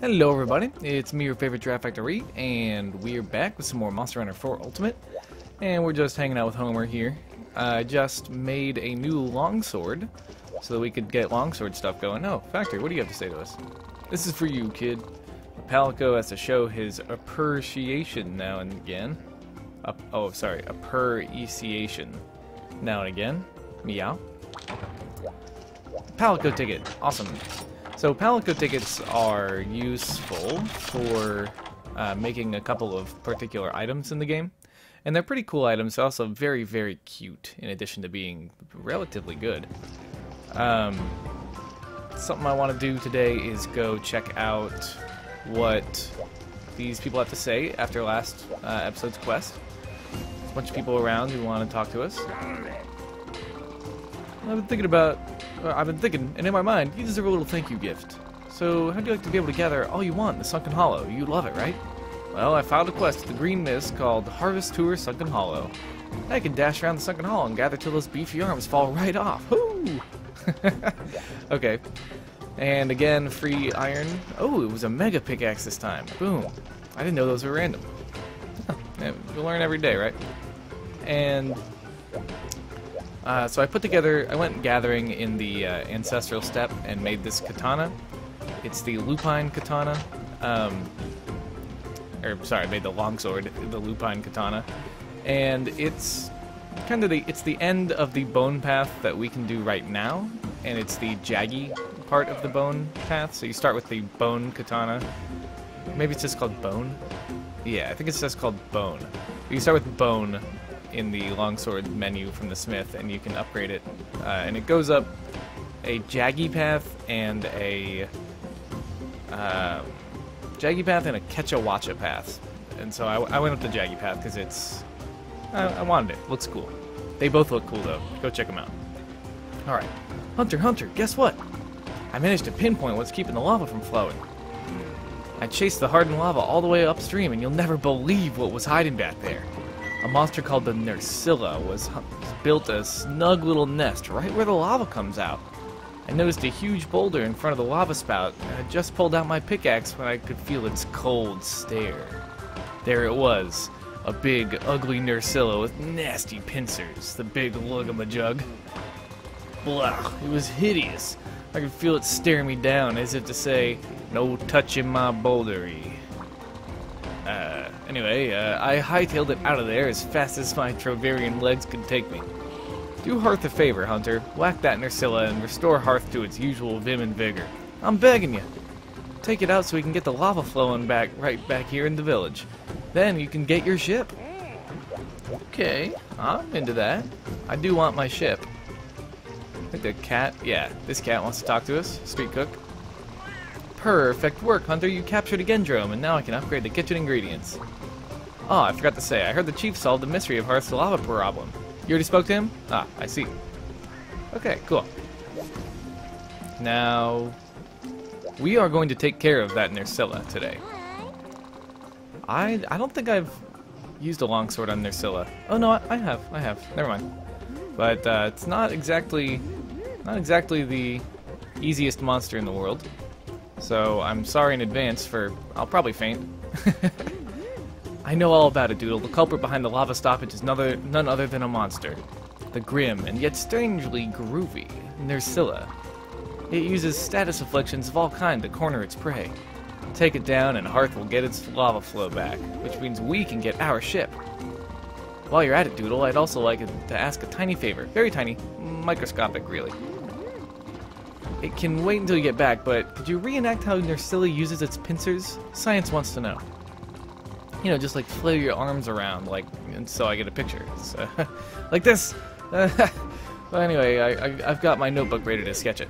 Hello everybody, it's me, your favorite Draft Factory, and we're back with some more Monster Hunter 4 Ultimate, and we're just hanging out with Homer here. I just made a new longsword, so that we could get longsword stuff going. Oh, Factory, what do you have to say to us? This is for you, kid. Palico has to show his appreciation now and again. Appreciation now and again. Meow. Palico ticket, awesome. So Palico tickets are useful for making a couple of particular items in the game. And they're pretty cool items, also very, very cute, in addition to being relatively good. Something I want to do today is go check out what these people have to say after last episode's quest. There's a bunch of people around who want to talk to us. I've been thinking, and in my mind, you deserve a little thank you gift. So, how'd you like to be able to gather all you want in the Sunken Hollow? You love it, right? Well, I filed a quest at the Green Mist called Harvest Tour Sunken Hollow. I can dash around the Sunken Hollow and gather till those beefy arms fall right off. Woo! Okay. And again, free iron. Oh, it was a mega pickaxe this time. Boom. I didn't know those were random. Huh. Yeah, you learn every day, right? And so I went gathering in the Ancestral Steppe and made this katana. It's the Lupine Katana. I made the longsword, the Lupine Katana. And it's kind of the end of the bone path that we can do right now. And it's the jaggy part of the bone path. So you start with the bone katana. Maybe it's just called bone? Yeah, I think it's just called bone. You start with bone in the longsword menu from the smith, and you can upgrade it, and it goes up a jaggy path and a Ketchawacha path. And so I went up the jaggy path because I wanted it. Looks cool. They both look cool though. Go check them out. All right, Hunter, guess what? I managed to pinpoint what's keeping the lava from flowing. I chased the hardened lava all the way upstream, and you'll never believe what was hiding back there. A monster called the Nerscylla was built a snug little nest right where the lava comes out. I noticed a huge boulder in front of the lava spout, and I just pulled out my pickaxe when I could feel its cold stare. There it was, a big, ugly Nerscylla with nasty pincers, the big lug-a-ma-jug. Blah, it was hideous. I could feel it staring me down as if to say, "No touching my bouldery." Anyway, I hightailed it out of there as fast as my Trovarian legs could take me. Do Hearth a favor, Hunter. Whack that Nerscylla and restore Hearth to its usual vim and vigor. I'm begging you. Take it out so we can get the lava flowing right back here in the village. Then you can get your ship. Okay, I'm into that. I do want my ship. I think the cat, yeah, this cat wants to talk to us. Street cook. Perfect work, Hunter. You captured a Gendrome, and now I can upgrade the kitchen ingredients. Oh, I forgot to say, I heard the chief solved the mystery of Hearth's lava problem. You already spoke to him? Ah, I see. Okay, cool. Now, we are going to take care of that Nerscylla today. I don't think I've used a longsword on Nerscylla. Oh no, I have. Never mind. But it's not exactly the easiest monster in the world. So I'm sorry in advance I'll probably faint. I know all about it, Doodle. The culprit behind the lava stoppage is none other than a monster. The grim and yet strangely groovy Nerscylla. It uses status afflictions of all kind to corner its prey. Take it down and Hearth will get its lava flow back, which means we can get our ship. While you're at it, Doodle, I'd also like to ask a tiny favor. Very tiny. Microscopic, really. It can wait until you get back, but could you reenact how Nerscylla uses its pincers? Science wants to know. You know, just like flail your arms around, and so I get a picture. So, like this! Well, anyway, I've got my notebook ready to sketch it.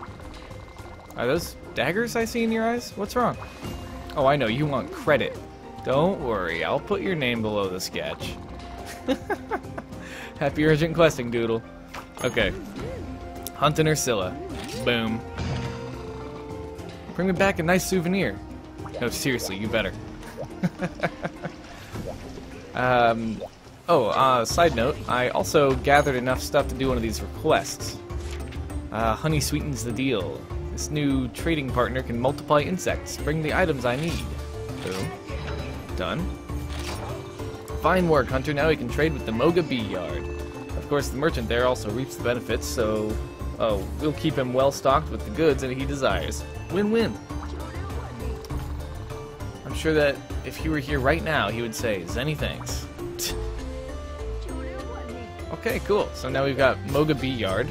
Are those daggers I see in your eyes? What's wrong? Oh, I know, you want credit. Don't worry, I'll put your name below the sketch. Happy urgent questing, Doodle. Okay. Hunt a Nerscylla. Boom. Bring me back a nice souvenir. No, seriously, you better. Side note, I also gathered enough stuff to do one of these requests. Honey sweetens the deal. This new trading partner can multiply insects. Bring the items I need. Boom. Done. Fine work, Hunter. Now we can trade with the Moga Bee Yard. Of course, the merchant there also reaps the benefits, so we'll keep him well stocked with the goods that he desires. Win-win. I'm sure that if he were here right now, he would say, Zenny, thanks. Okay, cool. So now we've got Moga Bee Yard.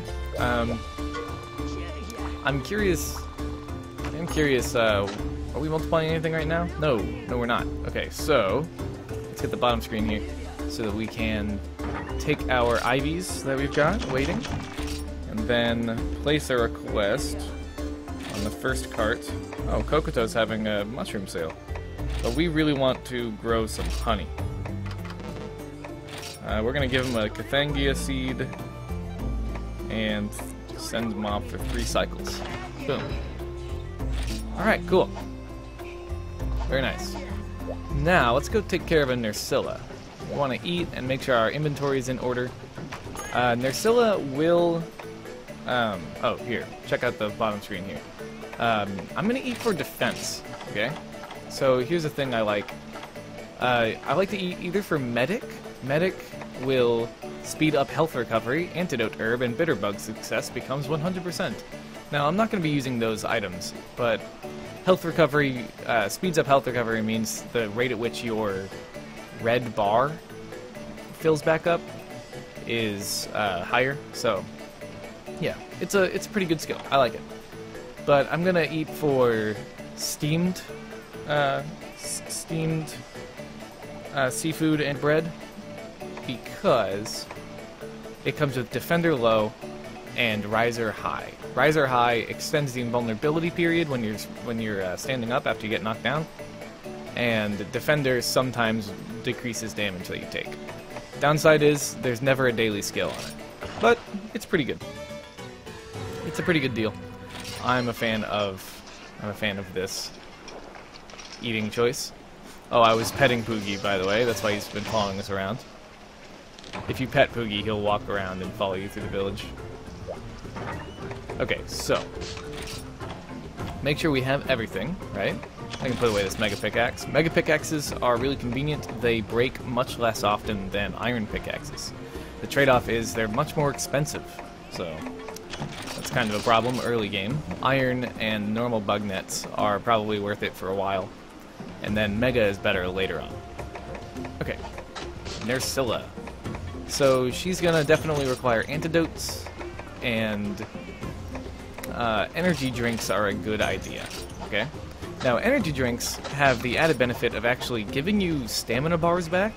I'm curious, are we multiplying anything right now? No, we're not. Okay, so let's get the bottom screen here so that we can take our IVs that we've got waiting and then place a request on the first cart. Oh, Kokoto's having a mushroom sale. But we really want to grow some honey. We're going to give him a Cathangia seed and send him off for 3 cycles. Boom. Alright, cool. Very nice. Now, let's go take care of a Nerscylla. We want to eat and make sure our inventory is in order. Nerscylla will... oh, here. Check out the bottom screen here. I'm going to eat for defense, okay? So here's the thing I like. I like to eat either for medic. Medic will speed up health recovery, antidote herb, and bitterbug success becomes 100%. Now, I'm not going to be using those items, but health recovery, speeds up health recovery means the rate at which your red bar fills back up is higher, so yeah, it's a pretty good skill. I like it. But I'm going to eat for steamed seafood and bread, because it comes with Defender Low and Riser High. Riser High extends the invulnerability period when you're standing up after you get knocked down, and Defender sometimes decreases damage that you take. Downside is there's never a daily skill on it, but it's pretty good. It's a pretty good deal. I'm a fan of this eating choice. Oh, I was petting Poogie, by the way. That's why he's been following us around. If you pet Poogie, he'll walk around and follow you through the village. Okay, so make sure we have everything, right? I can put away this Mega Pickaxe. Mega Pickaxes are really convenient. They break much less often than Iron Pickaxes. The trade-off is they're much more expensive, so that's kind of a problem early game. Iron and normal bug nets are probably worth it for a while, and then Mega is better later on. Okay, Nerscylla. So she's gonna definitely require antidotes, and energy drinks are a good idea, okay? Now, energy drinks have the added benefit of actually giving you stamina bars back,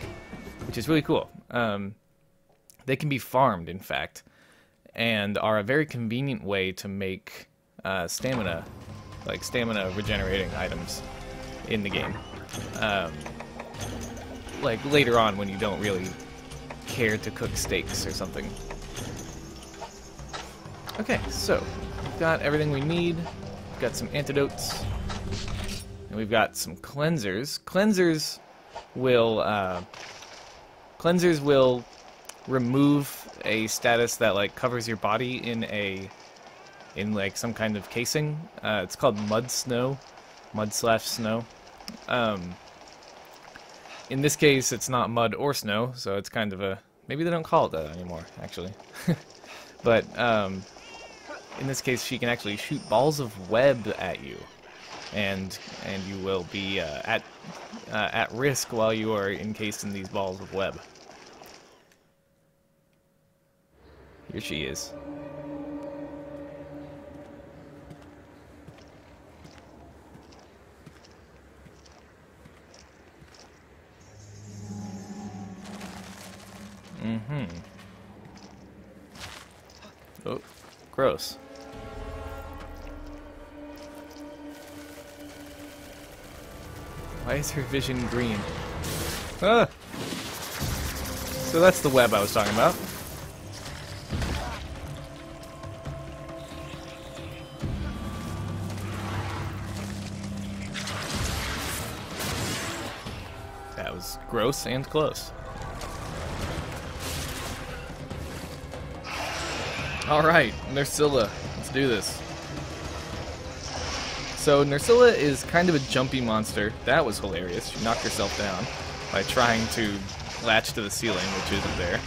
which is really cool. They can be farmed, in fact, and are a very convenient way to make stamina regenerating items in the game. Like later on when you don't really care to cook steaks or something. Okay, so we've got everything we need. We've got some antidotes. And we've got some cleansers. Cleansers will remove a status that like covers your body in like some kind of casing. It's called mud/snow. In this case, it's not mud or snow, so it's kind of a... Maybe they don't call it that anymore, actually. But in this case, she can actually shoot balls of web at you, and you will be at risk while you are encased in these balls of web. Here she is. Oh, gross. Why is her vision green? Ah! So that's the web I was talking about. That was gross and close. Alright, Nerscylla, let's do this. So Nerscylla is kind of a jumpy monster. That was hilarious. She knocked herself down by trying to latch to the ceiling, which isn't there.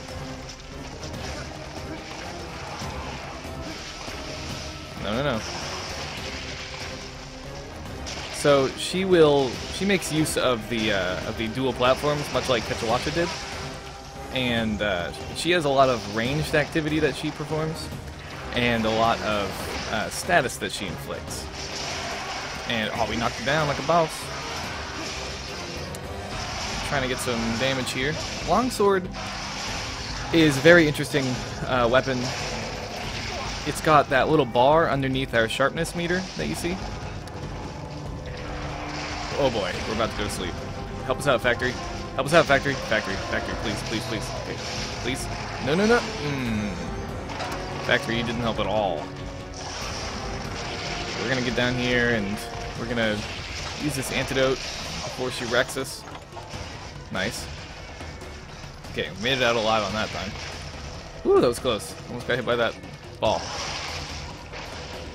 No. So she makes use of the dual platforms, much like Ketchawacha did, and she has a lot of ranged activity that she performs, and a lot of status that she inflicts. And oh, we knocked her down like a boss. Trying to get some damage here. Longsword is a very interesting weapon. It's got that little bar underneath our sharpness meter that you see. Oh boy, we're about to go to sleep. Help us out, Factory. Help us out, Factory. Factory, please. Okay, please. No. Factory, you didn't help at all. We're gonna get down here and we're gonna use this antidote before she wrecks us. Nice. Okay, we made it out alive on that time. Ooh, that was close. Almost got hit by that ball.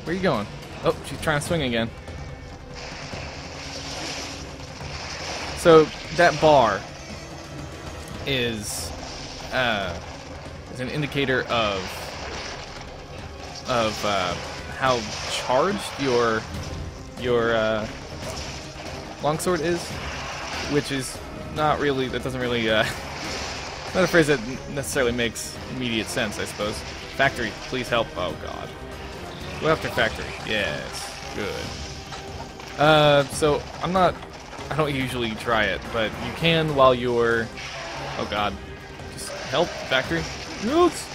Where are you going? Oh, she's trying to swing again. So that bar is an indicator of how charged your longsword is, which is not really, that doesn't really not a phrase that necessarily makes immediate sense, I suppose. Factory, please help. Oh god. Go after Factory. Yes. Good. So I don't usually try it, but you can while you're, oh god. Just help, Factory. Yes!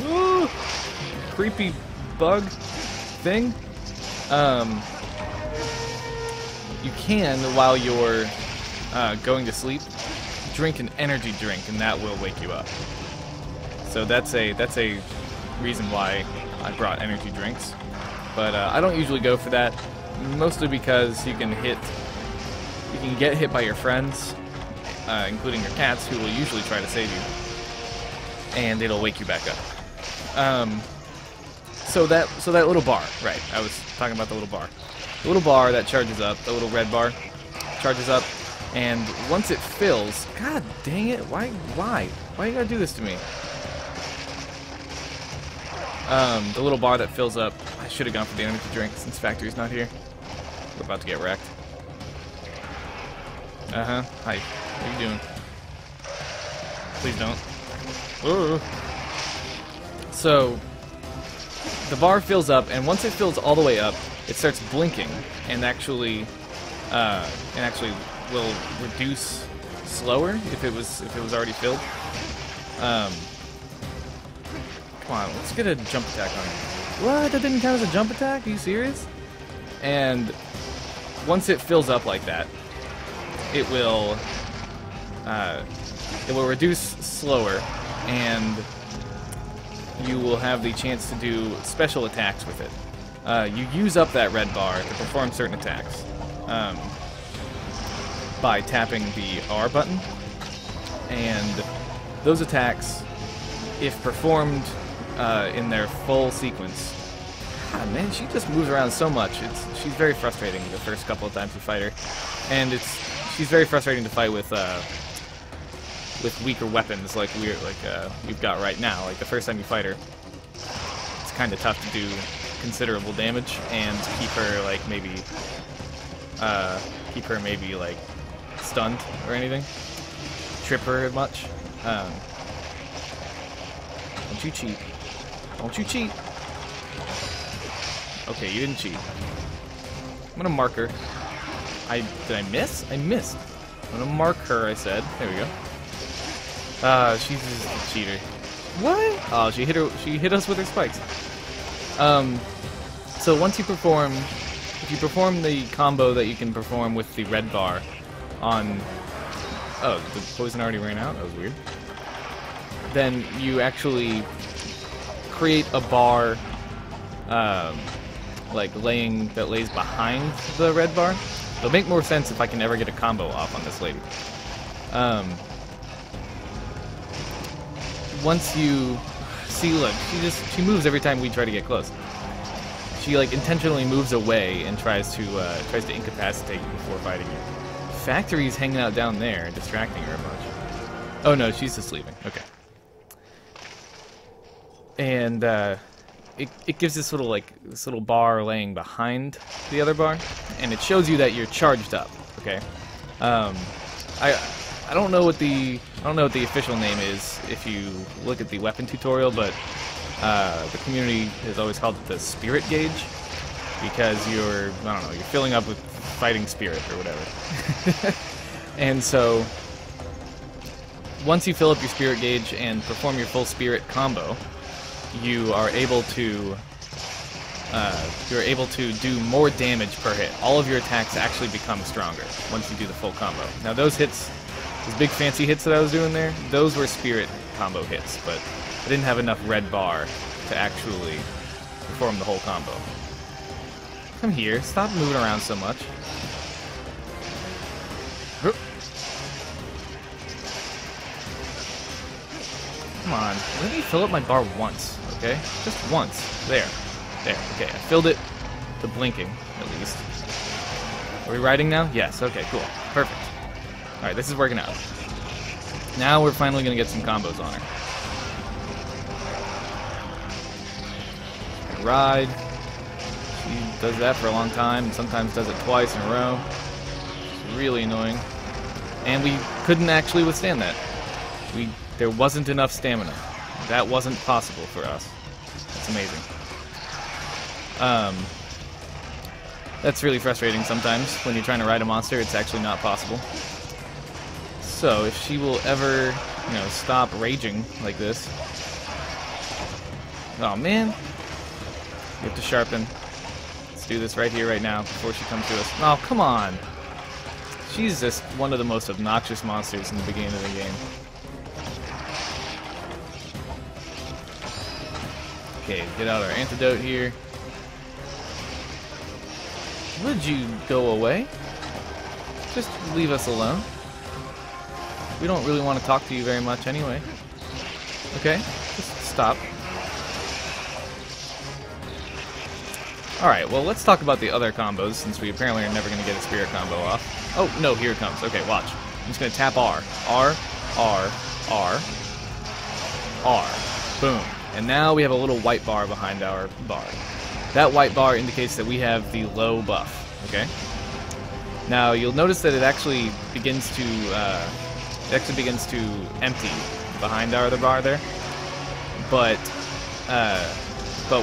Woo! Creepy bug thing. You can, while you're going to sleep, drink an energy drink, and that will wake you up. So that's a reason why I brought energy drinks. But I don't usually go for that, mostly because you can get hit by your friends, including your cats, who will usually try to save you, and it'll wake you back up. So that little bar, right? I was talking about the little bar. The little bar that charges up, the little red bar, charges up, and once it fills, god dang it, why you gotta do this to me? The little bar that fills up, I should have gone for the energy drink since Factory's not here. We're about to get wrecked. Hi, what are you doing? Please don't. Ooh. So the bar fills up, and once it fills all the way up, it starts blinking, and actually will reduce slower if it was already filled. Come on, let's get a jump attack on it. What? That didn't count as a jump attack? Are you serious? And once it fills up like that, it will reduce slower, and you will have the chance to do special attacks with it. You use up that red bar to perform certain attacks by tapping the R button, and those attacks, if performed in their full sequence, God, man, she just moves around so much. She's very frustrating the first couple of times you fight her, and she's very frustrating to fight with weaker weapons like we've got right now. Like the first time you fight her, it's kind of tough to do considerable damage and keep her maybe like stunned or anything. Trip her much. Don't you cheat. Don't you cheat. Okay, you didn't cheat. I'm gonna mark her. Did I miss? I missed. I'm gonna mark her, I said. There we go. She's a cheater. What? Oh, she hit us with her spikes. So once you perform, if you perform the combo that you can perform with the red bar on, oh, the poison already ran out? That was weird. Then you actually create a bar, that lays behind the red bar. It'll make more sense if I can ever get a combo off on this lady. Once you see, look, she moves every time we try to get close. she like intentionally moves away and tries to incapacitate you before fighting you. Factory's hanging out down there, distracting her a bunch. Oh no, she's just leaving. Okay. And it gives this little bar laying behind the other bar, and it shows you that you're charged up. Okay. I don't know what the official name is if you look at the weapon tutorial, but the community has always called it the spirit gauge because you're filling up with fighting spirit or whatever. And so once you fill up your spirit gauge and perform your full spirit combo, you are able to do more damage per hit. All of your attacks actually become stronger once you do the full combo. Now those hits, those big fancy hits that I was doing there, those were spirit combo hits, but I didn't have enough red bar to actually perform the whole combo. Come here, stop moving around so much. Come on, let me fill up my bar once, okay? Just once. There. There. Okay, I filled it to blinking, at least. Are we riding now? Yes, okay, cool. Perfect. Alright, this is working out. Now we're finally going to get some combos on her. Ride. She does that for a long time, and sometimes does it twice in a row. It's really annoying. And we couldn't actually withstand that. There wasn't enough stamina. That wasn't possible for us. That's amazing. That's really frustrating sometimes. When you're trying to ride a monster, it's actually not possible. So, if she will ever, stop raging like this... Oh, man. We have to sharpen. Let's do this right here, right now, before she comes to us. Oh, come on! She's just one of the most obnoxious monsters in the beginning of the game. Okay, get out our antidote here. Would you go away? Just leave us alone. We don't really want to talk to you very much anyway. Okay, just stop. Alright, well, let's talk about the other combos, since we apparently are never going to get a spirit combo off. Oh, no, here it comes. Okay, watch. I'm just going to tap R. R, R, R, R. Boom. And now we have a little white bar behind our bar. That white bar indicates that we have the low buff, okay? Now, you'll notice that it actually begins to empty behind our other bar there. But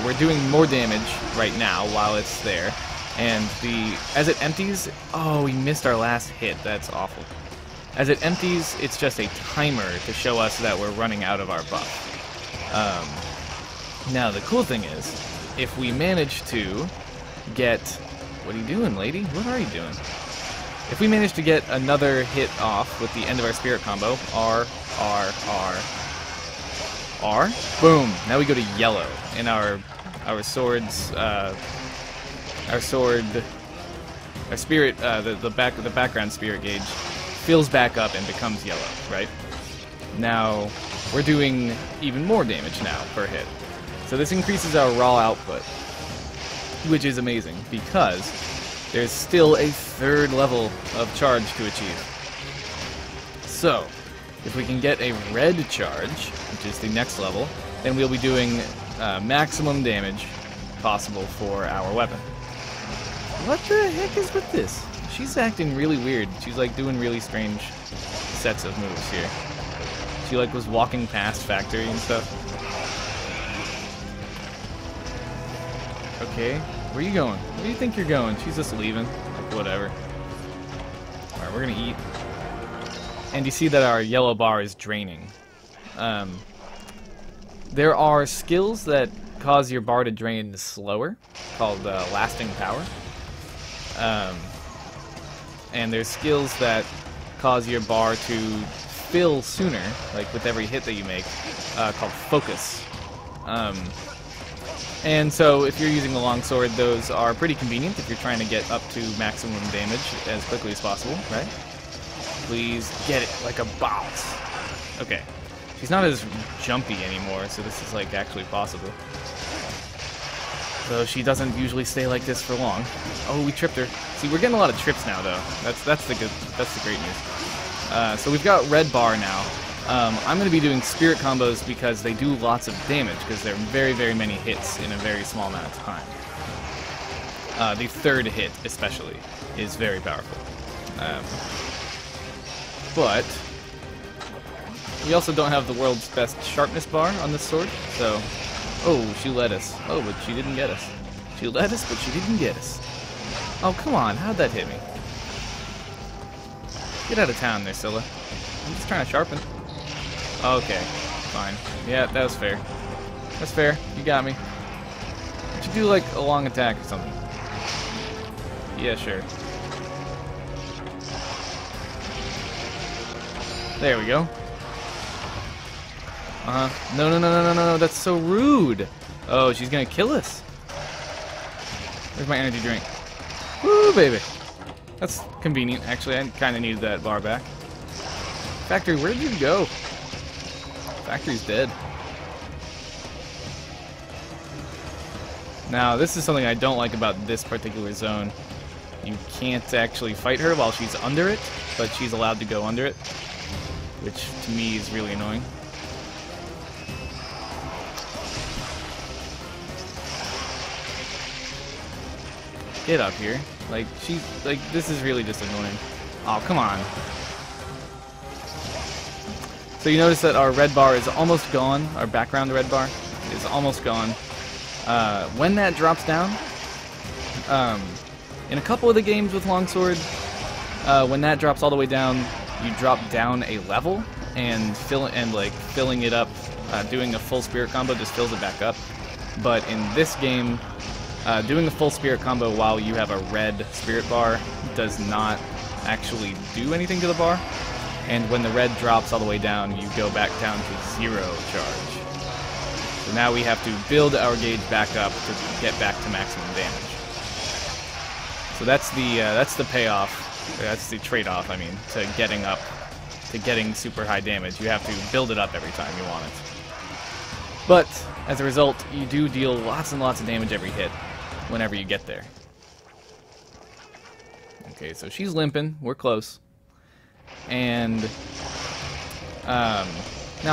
we're doing more damage right now while it's there. And as it empties, oh, we missed our last hit. That's awful. As it empties, it's just a timer to show us that we're running out of our buff. Now, the cool thing is, if we manage to get... What are you doing, lady? What are you doing? If we manage to get another hit off with the end of our spirit combo, R, R, R, R, boom! Now we go to yellow, and our swords, the background spirit gauge fills back up and becomes yellow, right? Now, we're doing even more damage now per hit. So this increases our raw output, which is amazing, because there's still a third level of charge to achieve. So, if we can get a red charge, which is the next level, then we'll be doing maximum damage possible for our weapon. What the heck is with this? She's acting really weird. She's like doing really strange sets of moves here. She like was walking past factory and stuff. Okay, where are you going? Where do you think you're going? She's just leaving. Like, whatever. Alright, we're gonna eat. And you see that our yellow bar is draining. There are skills that cause your bar to drain slower, called lasting power. And there's skills that cause your bar to fill sooner, like with every hit that you make, called focus. And so if you're using the longsword, those are pretty convenient if you're trying to get up to maximum damage as quickly as possible, right? Please get it like a boss. Okay. She's not as jumpy anymore, so this is like actually possible. So she doesn't usually stay like this for long. Oh, we tripped her. See, we're getting a lot of trips now, though. That's the great news. So we've got red bar now. I'm going to be doing spirit combos because they do lots of damage, because they're very, very many hits in a very small amount of time. The third hit, especially, is very powerful. But we also don't have the world's best sharpness bar on this sword, so... Oh, she led us. Oh, but she didn't get us. She led us, but she didn't get us. Oh, come on. How'd that hit me? Get out of town, Nerscylla. I'm just trying to sharpen. Okay, fine. Yeah, that was fair. That's fair. You got me. Would you do, like, a long attack or something? Yeah, sure. There we go. Uh-huh. No, that's so rude. Oh, she's gonna kill us. Where's my energy drink? Woo, baby. That's convenient, actually. I kind of needed that bar back. Factory, where did you go? Factory's dead. Now, this is something I don't like about this particular zone. You can't actually fight her while she's under it, but she's allowed to go under it, which to me is really annoying. Get up here. Like, this is really just annoying. Oh, come on. So you notice that our red bar is almost gone. Our background red bar is almost gone. When that drops down, in a couple of the games with longsword, when that drops all the way down, you drop down a level, and filling it up, doing a full spirit combo just fills it back up. But in this game, doing a full spirit combo while you have a red spirit bar does not actually do anything to the bar. And when the red drops all the way down, you go back down to 0 charge. So now we have to build our gauge back up to get back to maximum damage. So that's the payoff. That's the trade-off, I mean, to getting super high damage. You have to build it up every time you want it. But as a result, you do deal lots and lots of damage every hit whenever you get there. Okay, so she's limping. We're close. And now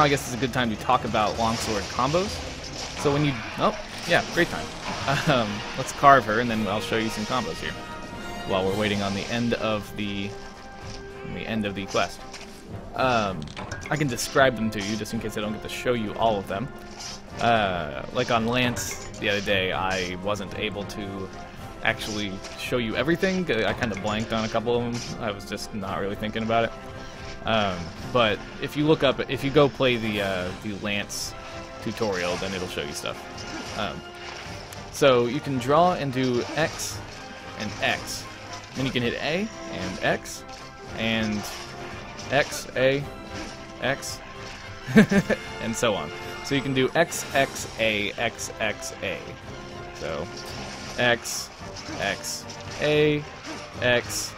I guess it's a good time to talk about longsword combos. So when you... Oh, yeah, great time. Let's carve her, and then I'll show you some combos here while we're waiting on the end of the quest. I can describe them to you just in case I don't get to show you all of them. Like on Lance the other day, I wasn't able to actually show you everything. I kind of blanked on a couple of them. I was just not really thinking about it. But if you look up, if you go play the Lance tutorial, then it'll show you stuff. So you can draw and do X and X. Then you can hit A and X and X, A, X, and so on. So you can do X, X, A, X, X, A. So X, X, A, X,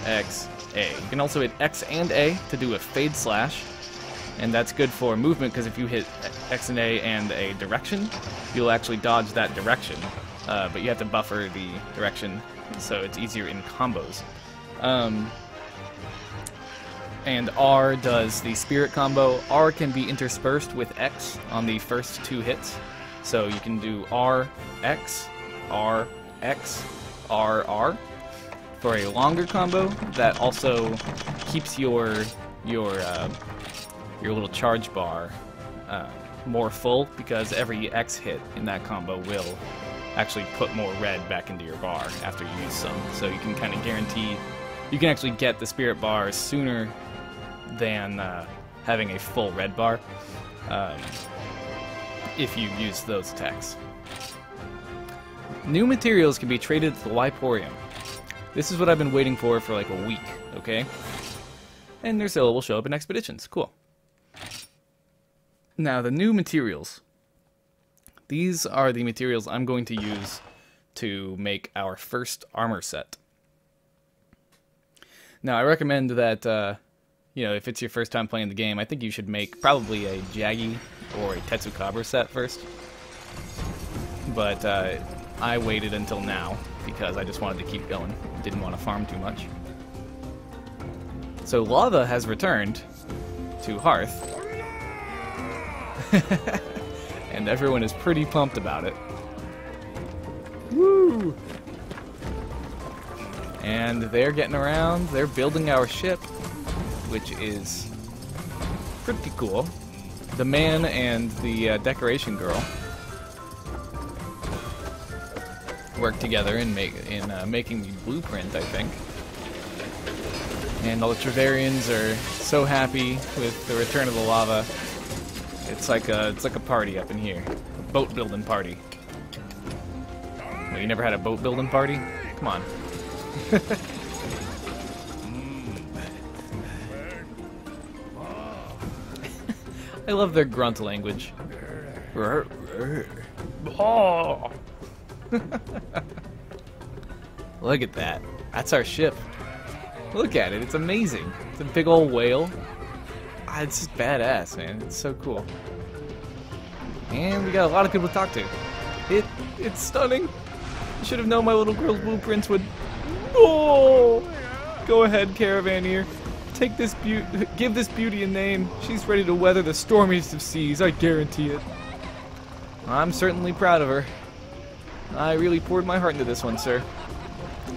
X, A. You can also hit X and A to do a fade slash, and that's good for movement because if you hit X and a direction, you'll actually dodge that direction, but you have to buffer the direction, so it's easier in combos. And R does the spirit combo. R can be interspersed with X on the first 2 hits, so you can do R, X, R, X, R, R. For a longer combo, that also keeps your little charge bar more full, because every X hit in that combo will actually put more red back into your bar after you use some. So you can kind of guarantee, you can actually get the spirit bar sooner than having a full red bar if you use those attacks. New materials can be traded to the Wyporium. This is what I've been waiting for like a week, okay? And Nerscylla will show up in Expeditions. Cool. Now, the new materials. These are the materials I'm going to use to make our first armor set. Now, I recommend that, you know, if it's your first time playing the game, I think you should make probably a Jaggi or a Tetsukabra set first. But I waited until now because I just wanted to keep going. Didn't want to farm too much. So lava has returned to Hearth. And everyone is pretty pumped about it. Woo! And they're getting around. They're building our ship, which is pretty cool. The man and the decoration girl work together in making the blueprint, I think. And all the Travarians are so happy with the return of the lava. It's like a party up in here, a boat building party. Well, you never had a boat building party? Come on. I love their grunt language. Oh. Look at that. That's our ship. Look at it. It's amazing. It's a big old whale. Ah, it's just badass, man. It's so cool. And we got a lot of people to talk to. It's stunning. I should have known my little girl's blueprints would... Oh! Go ahead, Caravaneer. Take this give this beauty a name. She's ready to weather the stormiest of seas, I guarantee it. I'm certainly proud of her. I really poured my heart into this one, sir.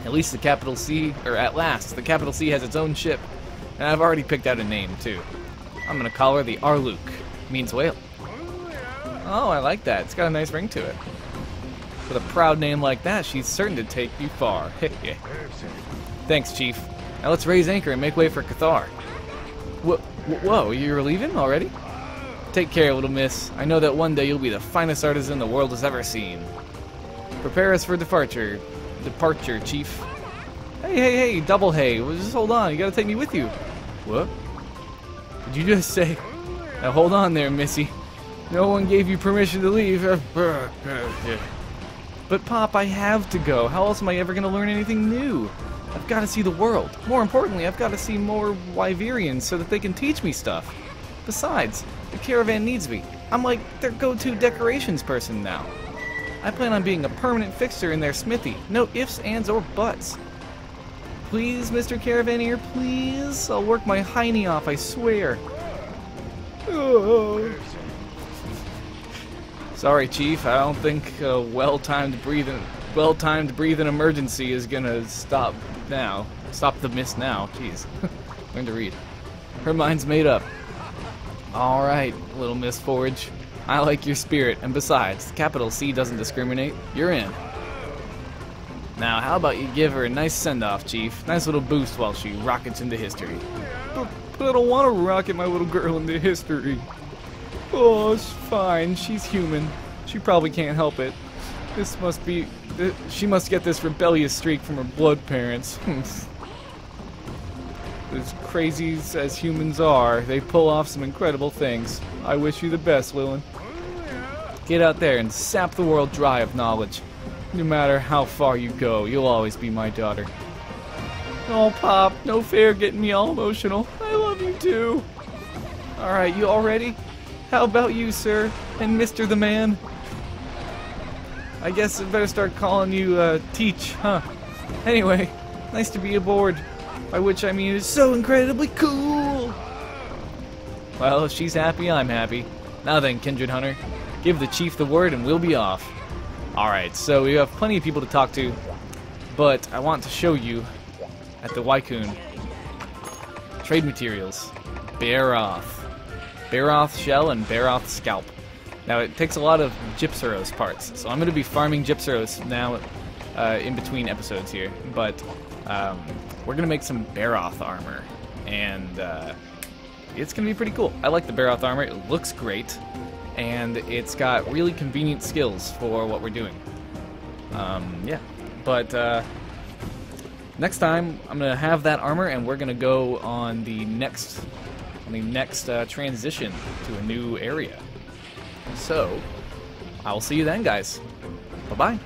At least the capital C, or at last, the capital C has its own ship. And I've already picked out a name, too. I'm gonna call her the Arluk. Means whale. Oh, I like that. It's got a nice ring to it. With a proud name like that, she's certain to take you far. Thanks, Chief. Now let's raise anchor and make way for Cathar. Whoa, you're leaving already? Take care, little miss. I know that one day you'll be the finest artisan the world has ever seen. Prepare us for departure. Departure, Chief. Hey, double hey. Well, just hold on. You gotta take me with you. What? Did you just say? Now hold on there, Missy. No one gave you permission to leave. But Pop, I have to go. How else am I ever gonna learn anything new? I've got to see the world. More importantly, I've got to see more Wyverians so that they can teach me stuff. Besides, the caravan needs me. I'm like their go-to decorations person now. I plan on being a permanent fixture in their smithy. No ifs, ands, or buts. Please, Mr. Caravaneer, please. I'll work my hiney off, I swear. Oh. Sorry, Chief. I don't think well-timed breathing emergency is gonna stop now. Stop the mist now. Jeez. Learn to read. Her mind's made up. Alright, little Miss Forge. I like your spirit, and besides, capital C doesn't discriminate. You're in. Now, how about you give her a nice send-off, Chief? Nice little boost while she rockets into history. But I don't want to rocket my little girl into history. Oh, it's fine. She's human. She probably can't help it. She must get this rebellious streak from her blood parents. As crazy as humans are, they pull off some incredible things. I wish you the best, Lilin. Get out there and sap the world dry of knowledge. No matter how far you go, you'll always be my daughter. Oh, Pop, no fair getting me all emotional. I love you too. Alright, you all ready? How about you, sir? And Mr. the Man? I guess I better start calling you, Teach, huh? Anyway, nice to be aboard. By which I mean it's so incredibly cool! Well, if she's happy, I'm happy. Now then, Kindred Hunter, give the Chief the word and we'll be off. Alright, so we have plenty of people to talk to, but I want to show you at the Wycoon trade materials. Baroth. Baroth shell and Baroth scalp. Now it takes a lot of Gypsuros parts, so I'm going to be farming Gypsuros now in between episodes here, but we're going to make some Baroth armor, and it's going to be pretty cool. I like the Baroth armor. It looks great, and it's got really convenient skills for what we're doing. Yeah, but next time I'm going to have that armor, and we're going to go on the next transition to a new area. So, I'll see you then, guys. Bye-bye.